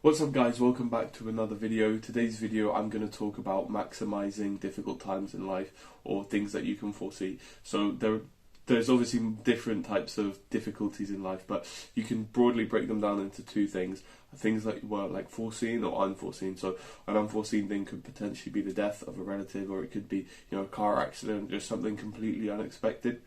What's up guys, welcome back to another video. Today's video I'm going to talk about maximizing difficult times in life, or things that you can foresee. So there's obviously different types of difficulties in life, but you can broadly break them down into two things. Things that were like foreseen or unforeseen. So an unforeseen thing could potentially be the death of a relative, or it could be, a car accident, just something completely unexpected.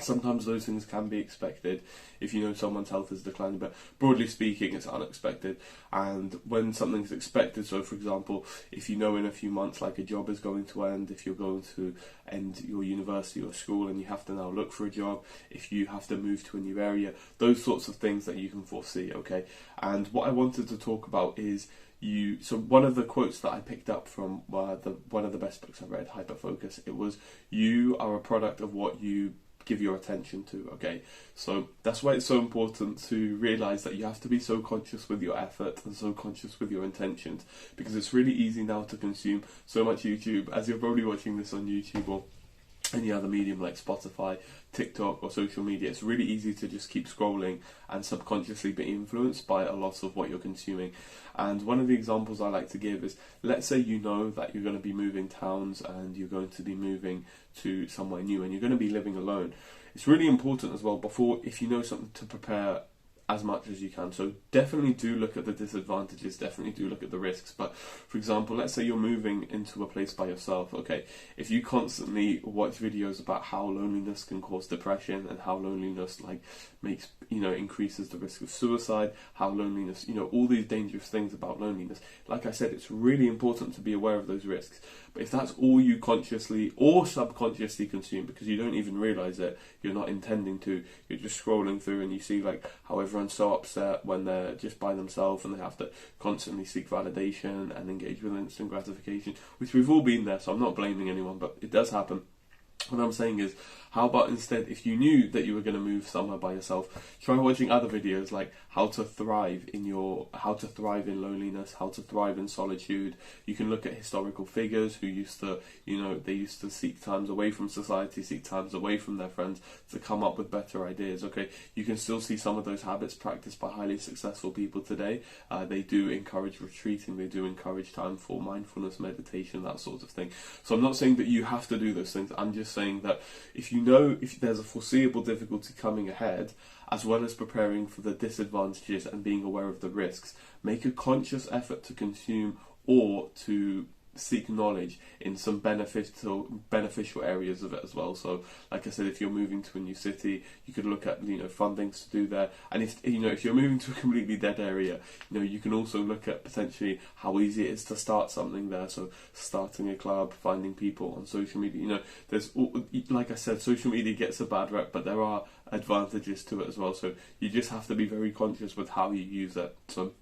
Sometimes those things can be expected if you know someone's health is declining, but broadly speaking it's unexpected. And when something's expected, so for example, if you know in a few months like a job is going to end, if you're going to end your university or school and you have to now look for a job, if you have to move to a new area, those sorts of things that you can foresee, okay? And what I wanted to talk about is so one of the quotes that I picked up from one of the best books I read, Hyper Focus, it was, you are a product of what you give your attention to, okay? So that's why it's so important to realize that you have to be so conscious with your effort and so conscious with your intentions, because it's really easy now to consume so much YouTube, as you're probably watching this on YouTube or any other medium like Spotify, TikTok or social media. It's really easy to just keep scrolling and subconsciously be influenced by a lot of what you're consuming. And one of the examples I like to give is, let's say you know that you're going to be moving towns and you're going to be moving to somewhere new and you're going to be living alone. It's really important as well, if you know something, to prepare as much as you can. So definitely do look at the disadvantages, definitely do look at the risks. But for example, let's say you're moving into a place by yourself, okay? If you constantly watch videos about how loneliness can cause depression and how loneliness makes, increases the risk of suicide, how loneliness, all these dangerous things about loneliness. Like I said, it's really important to be aware of those risks. But if that's all you consciously or subconsciously consume, because you don't even realize it, you're not intending to, you're just scrolling through and you see how everyone's so upset when they're just by themselves and they have to constantly seek validation and engage with instant gratification, which we've all been there, so I'm not blaming anyone, but it does happen. What I'm saying is, how about instead, if you knew that you were going to move somewhere by yourself, try watching other videos like how to thrive in loneliness, how to thrive in solitude. You can look at historical figures who used to, they used to seek times away from society, seek times away from their friends to come up with better ideas, okay? You can still see some of those habits practiced by highly successful people today. They do encourage retreating, they do encourage time for mindfulness, meditation, that sort of thing. So I'm not saying that you have to do those things, I'm just saying that if there's a foreseeable difficulty coming ahead, as well as preparing for the disadvantages and being aware of the risks, make a conscious effort to consume or to seek knowledge in some beneficial areas of it as well. So like I said, if you're moving to a new city, you could look at fun things to do there. And if you're moving to a completely dead area, you can also look at potentially how easy it is to start something there. So starting a club, finding people on social media. There's, like I said, social media gets a bad rep, but there are advantages to it as well. So you just have to be very conscious with how you use it. So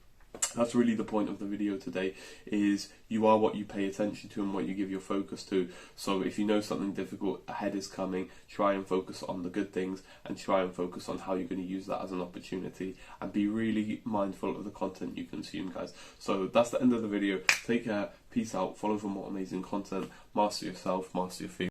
that's really the point of the video today, is you are what you pay attention to and what you give your focus to. So if you know something difficult ahead is coming, try and focus on the good things and try and focus on how you're going to use that as an opportunity, and be really mindful of the content you consume, guys. So that's the end of the video. Take care, peace out, follow for more amazing content, master yourself, master your feelings.